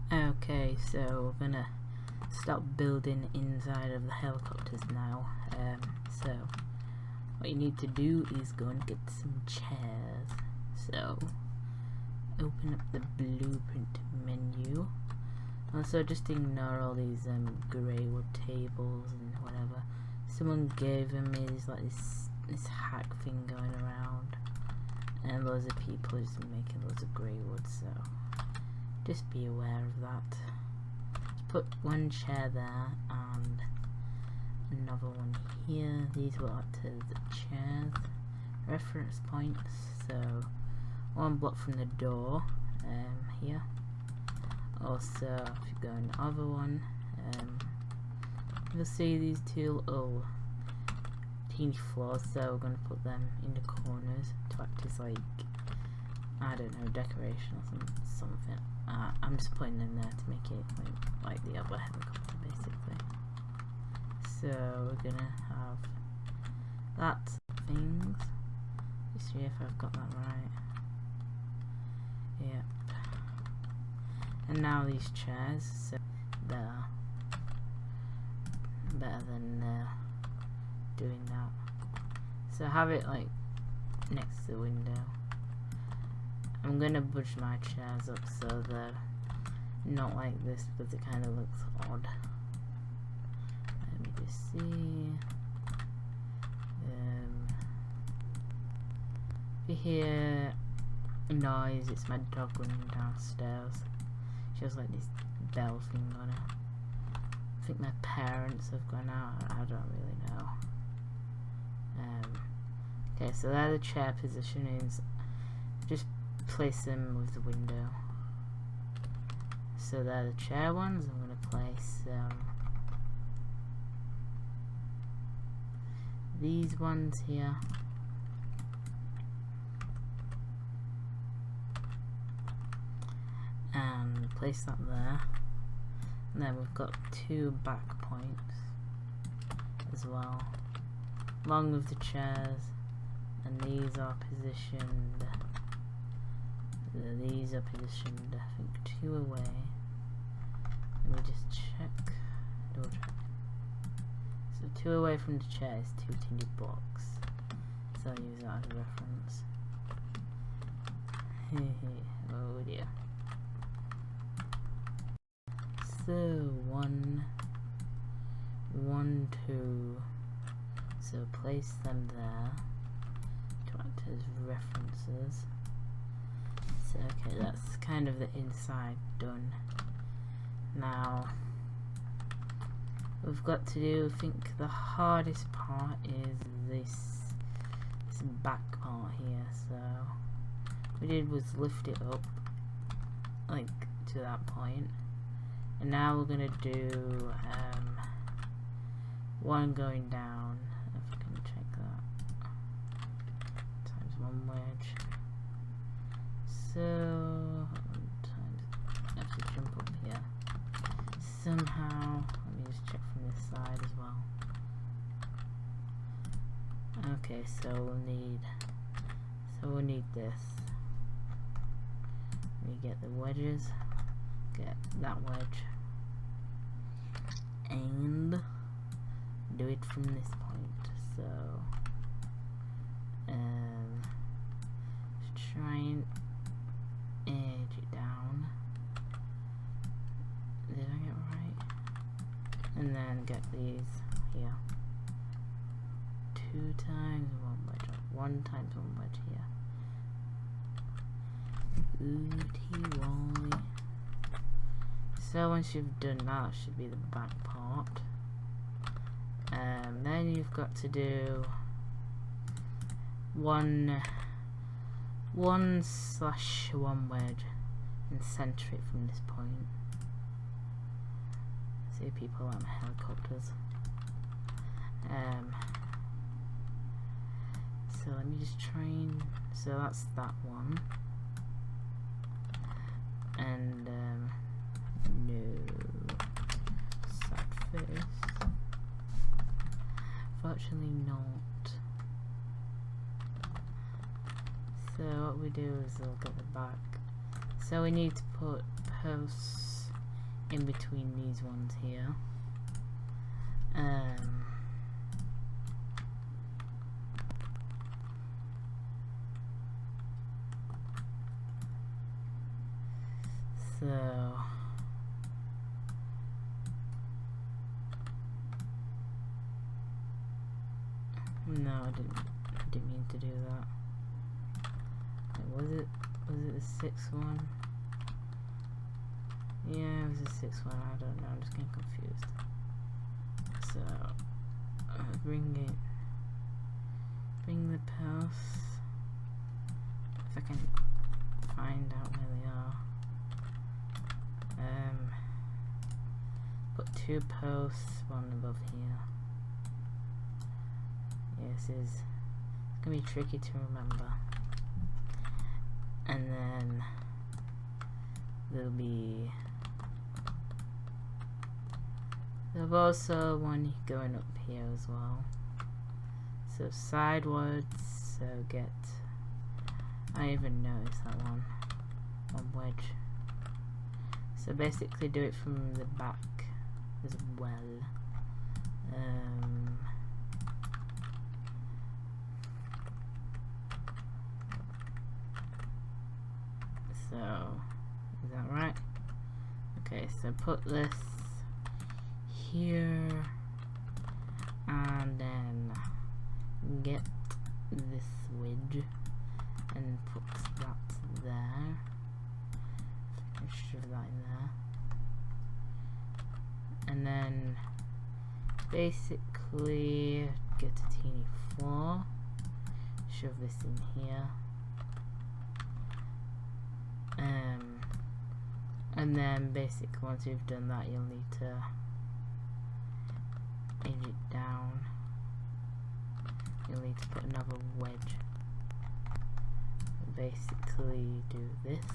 Okay, so we're gonna start building inside of the helicopters now. So what you need to do is go and get some chairs. So open up the blueprint menu. Also, just ignore all these grey wood tables and whatever. Someone gave me this hack thing going around, and loads of people just making loads of grey wood. So just be aware of that. Just put one chair there and another one here. These will act as chairs. Reference points. So one block from the door here. Also, if you go in the other one, you'll see these two little teeny floors, so we're going to put them in the corners to act as like, I don't know, decoration or something. I'm just putting them there to make it like the other helicopter basically. So we're gonna have that things. Let's see if I've got that right. Yep. And now these chairs, so they're better than doing that. So have it like next to the window. I'm gonna budge my chairs up so they're not like this because it kind of looks odd. Let me just see. If you hear a noise, it's my dog running downstairs. She has like this bell thing on her. I think my parents have gone out. I don't really know. Okay, so there the chair positionings. Just place them with the window. So they're the chair ones. I'm going to place these ones here. And place that there. And then we've got two back points as well, along with the chairs. And these are positioned. These are positioned, I think, 2 away. Let me just check. Double check. So 2 away from the chair is 2 tinted blocks. So I'll use that as a reference. Oh dear. So 1, 1, 2. So place them there to act as references. So okay, that's kind of the inside done. Now we've got to do, I think the hardest part is this back part here. So what we did was lift it up like to that point. And now we're gonna do one going down. If I can check that. Times 1 wedge. So I have to jump up here. Somehow, let me just check from this side as well. Okay, so we'll need this. We get the wedges. Get that wedge and do it from this point. So just try and edge it down. Did I get it right? And then get these here. 2 times 1 wedge. 1 times 1 wedge here. Ooty-wally. So once you've done that, should be the back part. Then you've got to do 1/1 wedge and center it from this point. See people on helicopters. So let me just try and, so that's that one. And no, sad face. Fortunately not. So what we do is look at the back. So we need to put posts in between these ones here. So no, I didn't mean to do that. Was it the sixth one? Yeah, it was the sixth one. I don't know. I'm just getting confused. So bring the posts. If I can find out where they are. Put 2 posts, one above here. Yeah, this is gonna be tricky to remember. And then there'll also one going up here as well. So sidewards, so get, I even noticed that one wedge. So basically do it from the back as well. So is that right? Okay, so put this here and then get this wedge and put that there. Shove that in there. And then basically get a teeny floor, shove this in here. And then basically once you've done that, you'll need to edge it down. You'll need to put another wedge. Basically do this.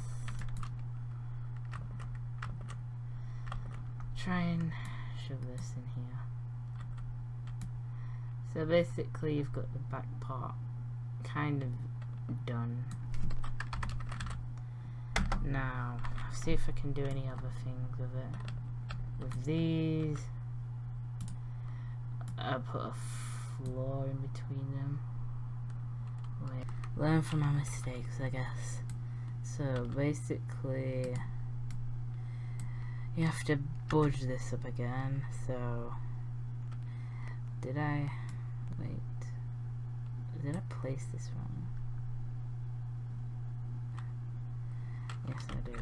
Try and shove this in here. So basically you've got the back part kind of done. Now, see if I can do any other things with it. With these, I'll put a floor in between them. Learn from my mistakes, I guess. So basically, you have to budge this up again. So, did I place this wrong? Yes, I did.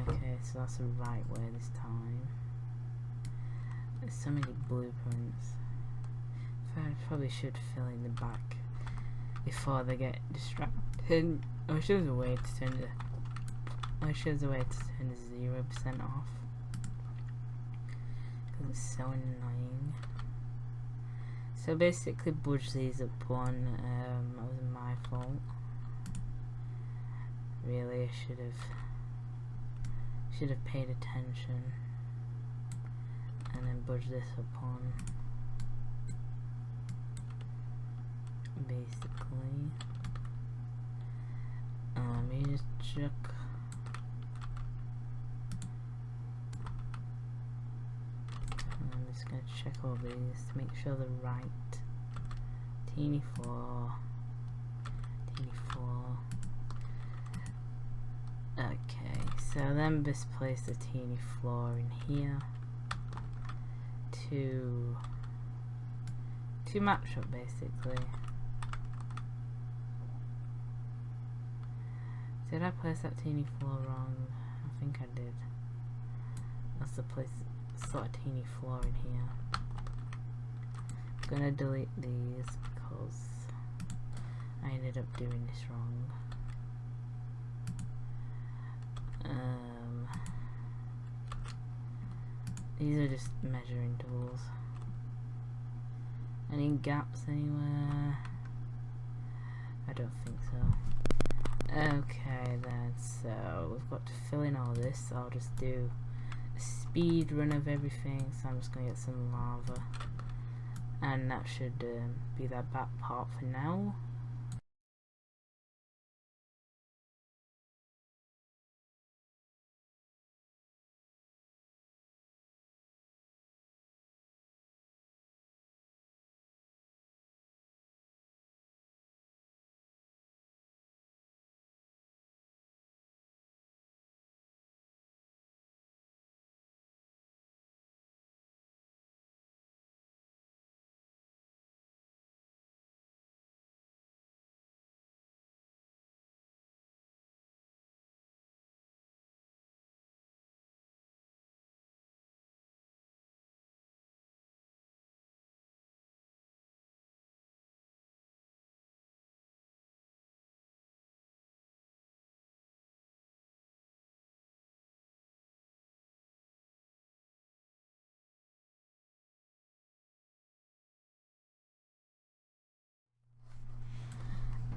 Okay, so that's the right way this time. There's so many blueprints. I probably should fill in the back before they get distracted. I wish there was a way to turn the 0% off. Because it's so annoying. So basically budge these up one. That was my fault. Really, I should have paid attention. And then budge this up on. Basically. Let me just check. I'm just gonna check all these to make sure they're right. Teeny 4. Teeny 4. Okay, so then just place the teeny floor in here to match up basically. Did I place that teeny floor wrong? I think I did. That's the place, sort of teeny floor in here. I'm gonna delete these because I ended up doing this wrong. These are just measuring tools. Any gaps anywhere? I don't think so. Okay then, so we've got to fill in all this. I'll just do a speed run of everything. So I'm just gonna get some lava And that should be that back part for now.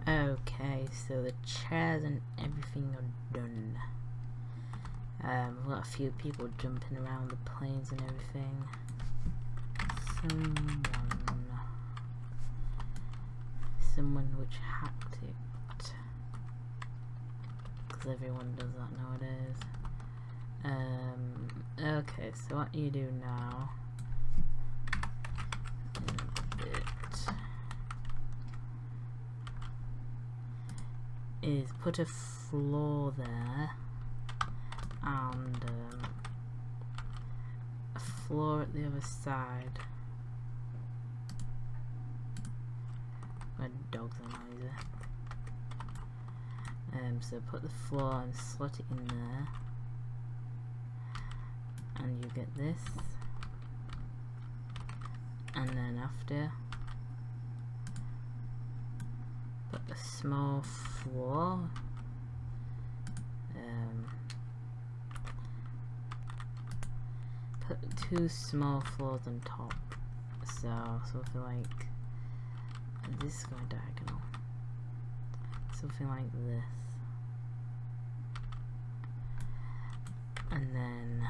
Okay, so the chairs and everything are done. We've got a few people jumping around the planes and everything. Someone which hacked it, because everyone does that nowadays. Okay, so what you do now is put a floor there and a floor at the other side. My dogs are noisy. So put the floor and slot it in there, and you get this. And then after, put a small floor. Put 2 small floors on top. So something like this is going diagonal. Something like this. And then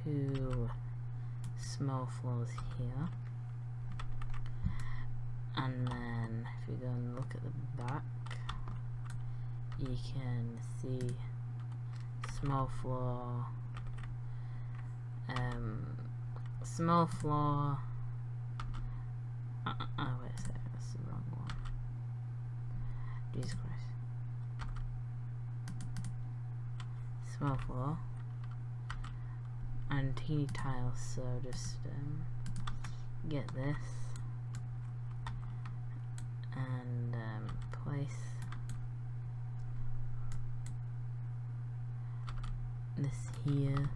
2 small floors here. And then if you go and look at the back, you can see small floor, small floor. Wait a second, that's the wrong one. Jesus Christ. Small floor and teeny tiles. So just get this and place this here,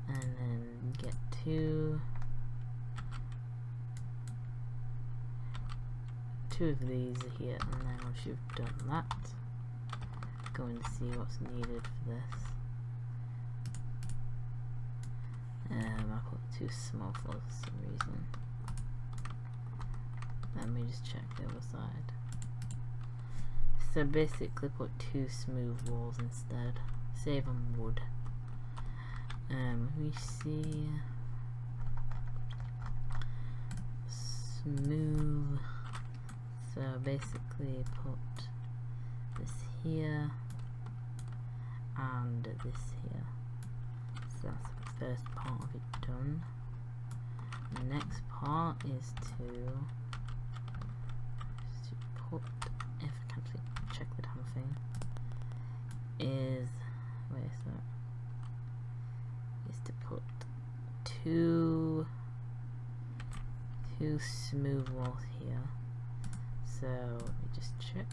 and then get 2 of these here, and then once you've done that, go and see what's needed for this. I put 2 small floors for some reason. Let me just check the other side. So basically put 2 smooth walls instead. Save on wood. We see smooth. So basically put this here and this here. So that's the first part of it done. The next part is to put, if I can't check the damn thing, is to put 2 smooth walls here. So we just check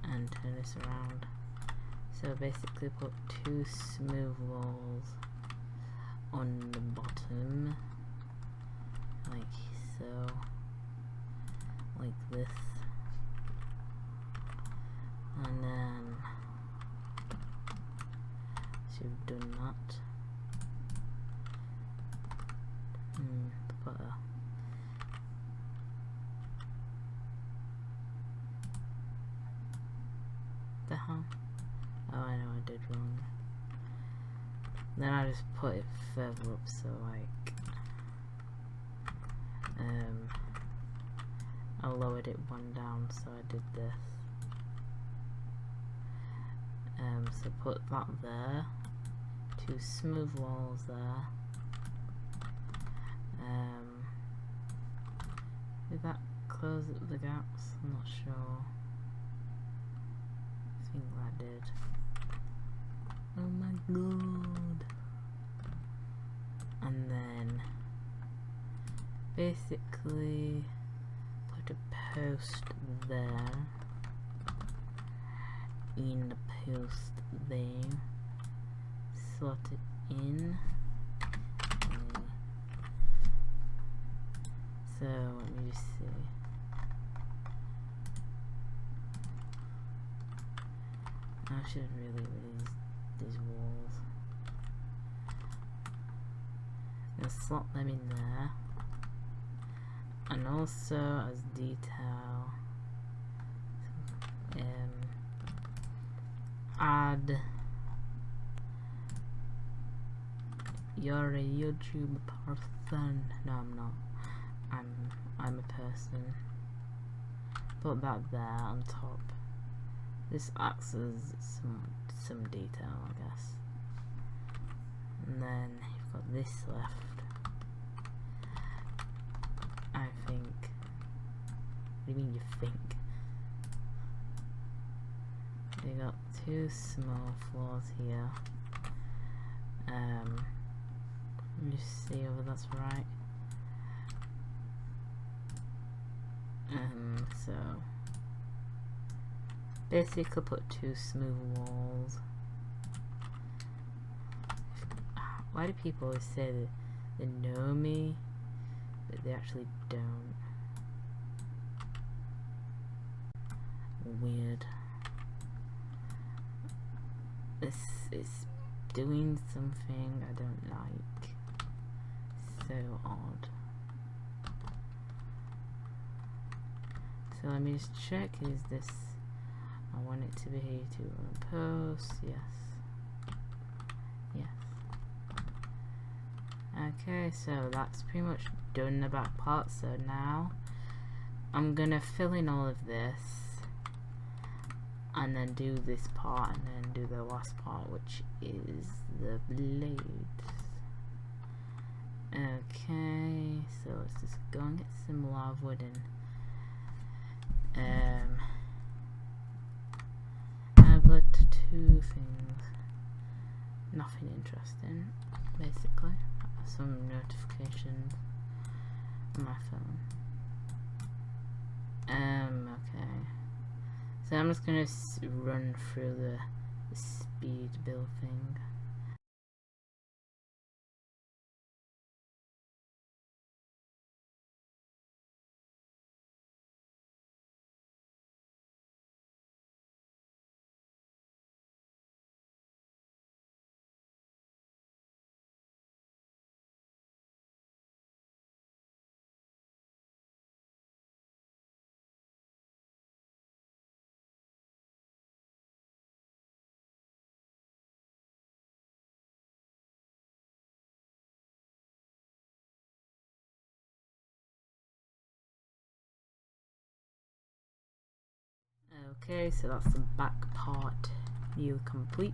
and turn this around. So basically put 2 smooth walls on the bottom, like so, like this, and then so you've done that. Put a the hell? Oh, I know I did wrong. Then I just put it further up, so like I lowered it one down, so I did this. So put that there, 2 smooth walls there. Did that close up the gaps? I'm not sure. I think that did. Oh my god. And then basically put a post there, in the post there, slot it in. So let me just see. I should really raise these walls. Gonna slot them in there, and also as detail, add you're a YouTube person. No, I'm not. I'm a person. Put that there on top. This acts as some detail, I guess. And then you've got this left. I think. What do you mean you think? You got 2 small floors here. Let me just see whether that's right. So basically put 2 smooth walls. Why do people always say that they know me, but they actually don't? Weird. This is doing something I don't like. So odd. So let me just check, is this, I want it to be 2 posts, yes. Yes. Okay, so that's pretty much done the back part, so now I'm gonna fill in all of this and then do this part and then do the last part, which is the blades. Okay, so let's just go and get some live wood and I've got 2 things, nothing interesting, basically. Some notifications on my phone. Okay, so I'm just gonna run through the speed build thing. Okay, so that's the back part nearly complete.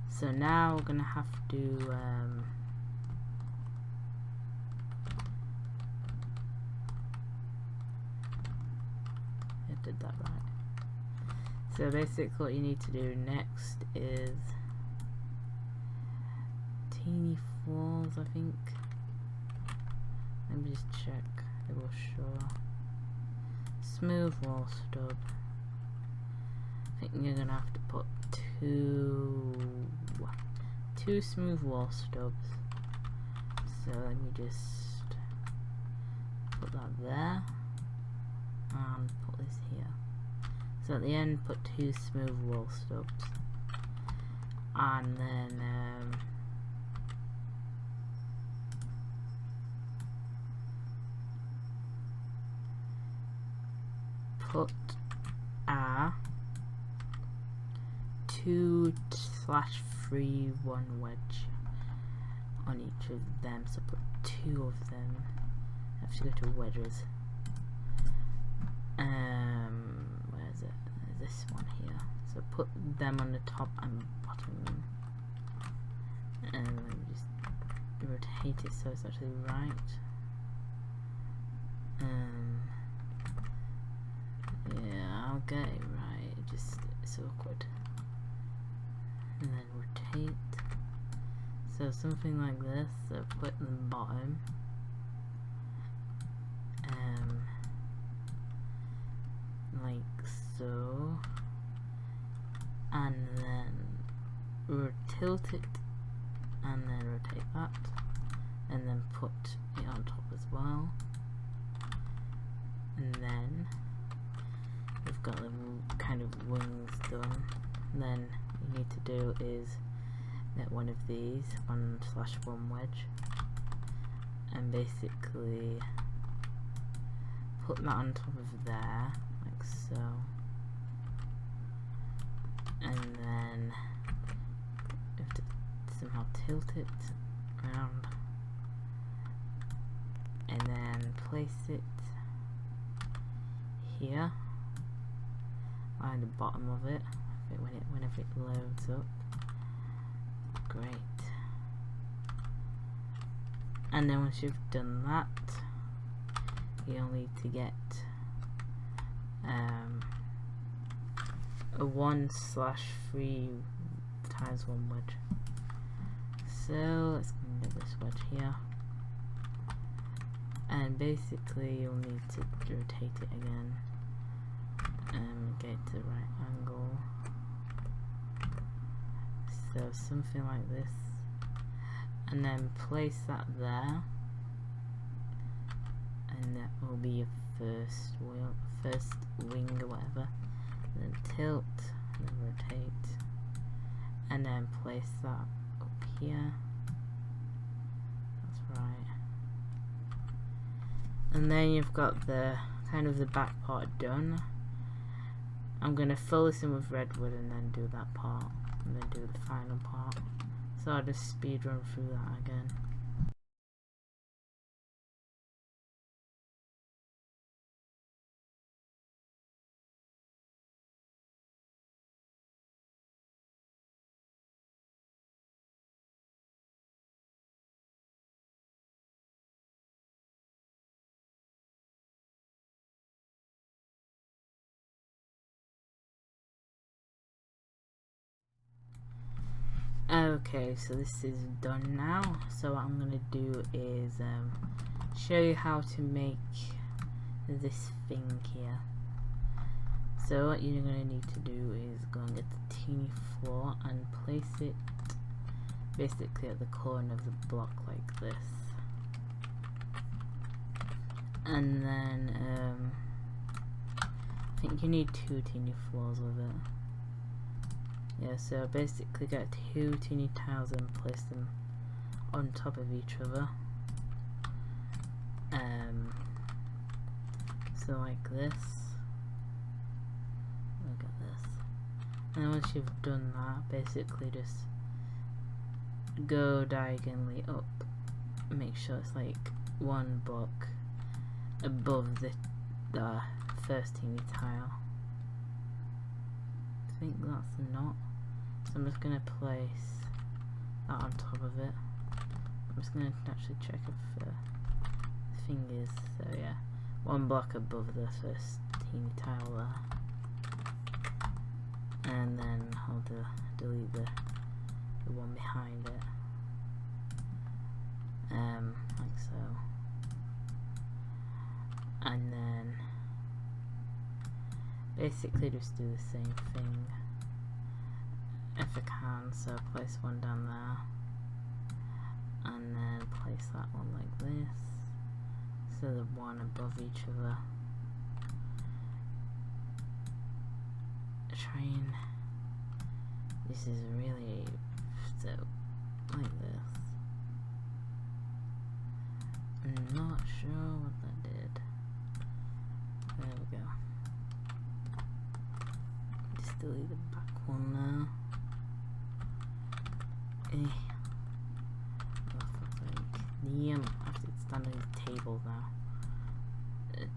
So now we're gonna have to I did that right. So basically what you need to do next is teeny walls, I think. Let me just check, it will show. Smooth wall stub. I think you're gonna have to put two smooth wall stubs. So let me just put that there and put this here. So at the end put 2 smooth wall stubs, and then put a 2/3 1 wedge. on each of them, so put 2 of them. I have to go to wedges. Where is it? This one here. So put them on the top and bottom, and then just rotate it so it's actually right. Yeah, I'll get it right. It's awkward. And then rotate. So something like this. So put in the bottom. Like so. And then tilt it. And then rotate that. And then put it on top as well. And then we've got the kind of wings done. And then what you need to do is get one of these, 1/1 wedge, and basically put that on top of there, like so. And then you have to somehow tilt it around. And then place it here, on the bottom of it, whenever it loads up. Great. And then once you've done that, you'll need to get a 1/3 × 1 wedge. So let's get this wedge here. And basically you'll need to rotate it again and get it to the right angle. So something like this. And then place that there. And that will be your first wing or whatever. And then tilt, and then rotate. And then place that up here. That's right. And then you've got the kind of the back part done. I'm gonna fill this in with redwood and then do that part, and then do the final part. So I'll just speed run through that again. Okay, so this is done now. So what I'm gonna do is show you how to make this thing here. So what you're gonna need to do is go and get the teeny floor and place it basically at the corner of the block like this. And then I think you need 2 teeny floors with it. Yeah, so basically get 2 teeny tiles and place them on top of each other. So like this. Look at this. And once you've done that, basically just go diagonally up. Make sure it's like 1 block above the first teeny tile. I think that's the knot. So I'm just going to place that on top of it. I'm just going to actually check if the thing is, so yeah, 1 block above the first teeny tile there. And then I'll delete the one behind it. Like so. And then basically just do the same thing if I can. So place 1 down there and then place that one like this, so the one above each other. Train, this is really so like this. I'm not sure what that did. There we go. Just delete the back one now.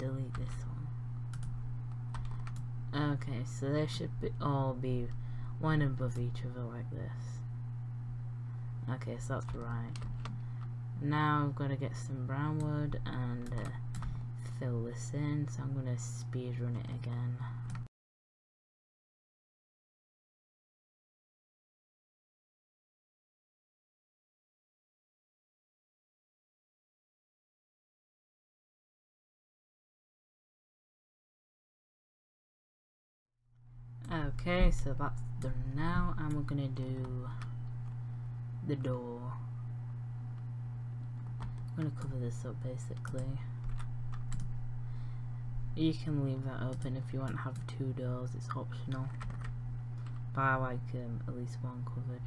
delete this one. Okay, so they should all be one above each other like this. Okay, so that's right. Now I've got to get some brown wood and fill this in, so I'm going to speed run it again. Okay, so that's done now, and we're gonna do the door. I'm gonna cover this up basically. You can leave that open if you want to have 2 doors, it's optional. But I like at least one covered.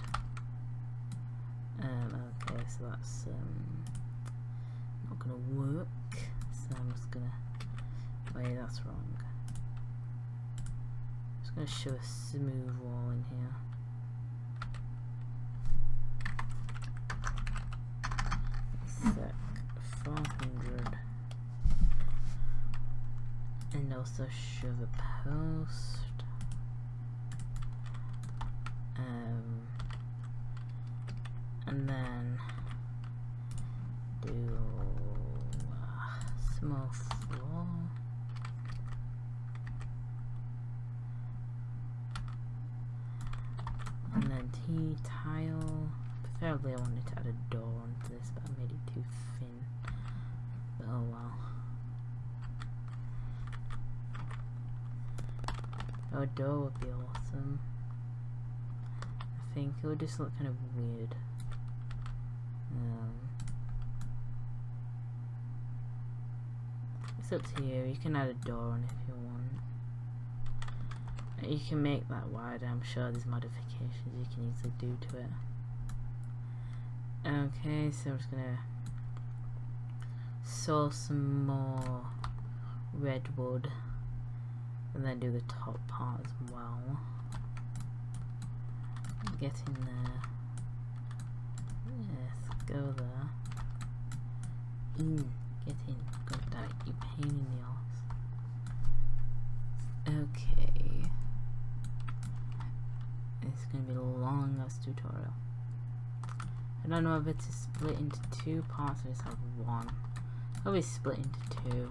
Okay, so that's not gonna work. So I'm just gonna. Wait, that's wrong. I'm just gonna show a smooth wall in here. Sec 400. And also show the post. And then do a small floor. And then tile. Preferably I wanted to add a door onto this, but I made it too thin. But oh well. Oh, a door would be awesome. I think it would just look kind of weird. It's up to you. You can add a door on if you want. You can make that wider. I'm sure there's modifications you can easily do to it. Okay, so I'm just gonna saw some more redwood and then do the top part as well. Get in there. Yes, go there. Get in. God damn it, you pain in the arse. Okay. It's gonna be a long ass tutorial. I don't know if it's split into 2 parts or just have 1. Probably split into 2.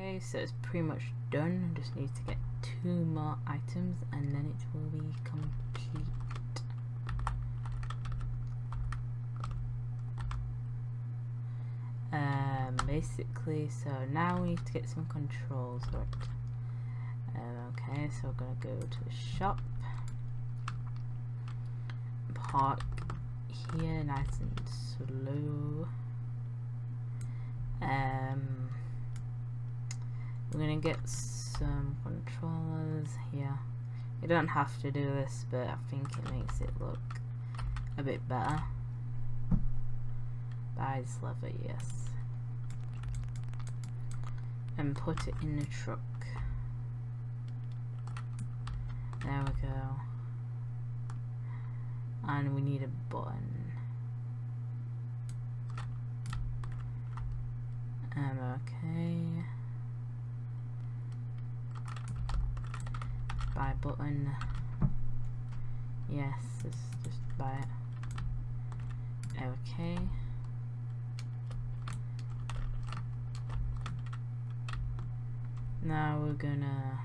Okay, so it's pretty much done. Just need to get 2 more items and then it will be complete. Basically, so now we need to get some controls worked. Okay, so we're gonna go to the shop, park here nice and slow. We're gonna get some controllers here. You don't have to do this, but I think it makes it look a bit better. Buy this lever, yes. And put it in the truck. There we go. And we need a button. Okay. Buy button. Yes, let's just buy it. Okay. Now we're gonna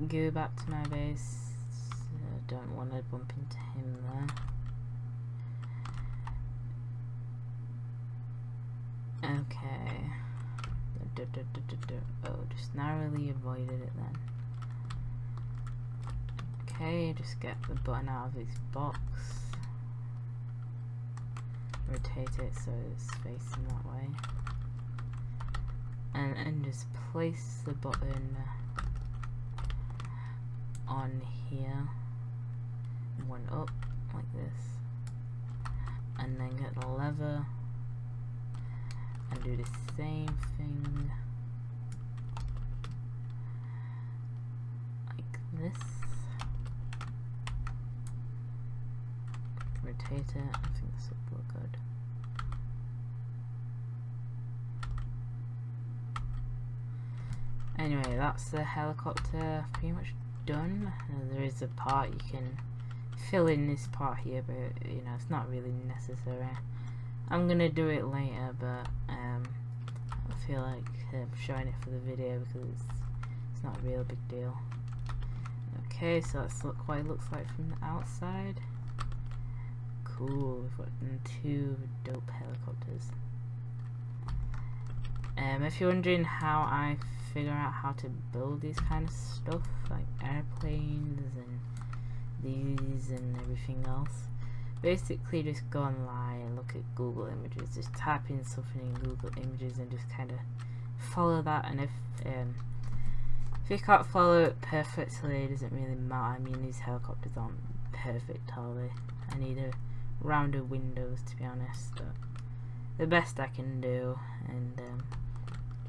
go back to my base. Don't want to bump into him there. Okay. Oh, just narrowly avoided it then. Okay, just get the button out of its box. Rotate it so it's facing that way. And just place the button on here, one up like this, and then get the lever and do the same thing like this. Rotate it. I think this would look good. Anyway, that's the helicopter pretty much done. There is a part you can fill in this part here, but you know, it's not really necessary. I'm gonna do it later, but I feel like showing it for the video because it's not a real big deal. Okay, so let's look what it looks like from the outside. Cool, we've got 2 dope helicopters. If you're wondering how I figure out how to build these kind of stuff, like airplanes and these and everything else, basically just go online and look at Google Images. Just type in something in Google Images and just kind of follow that. And if you can't follow it perfectly, it doesn't really matter. I mean, these helicopters aren't perfect, are they? I need a rounder windows, to be honest, but the best I can do. And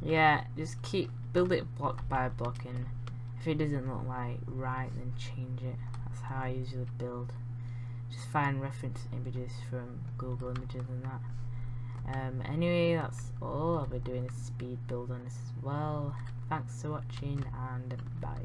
yeah, just build it block by block, and if it doesn't look like right, then change it. That's how I usually build. Just find reference images from Google Images and that. Anyway, that's all. I'll be doing a speed build on this as well. Thanks for watching, and bye.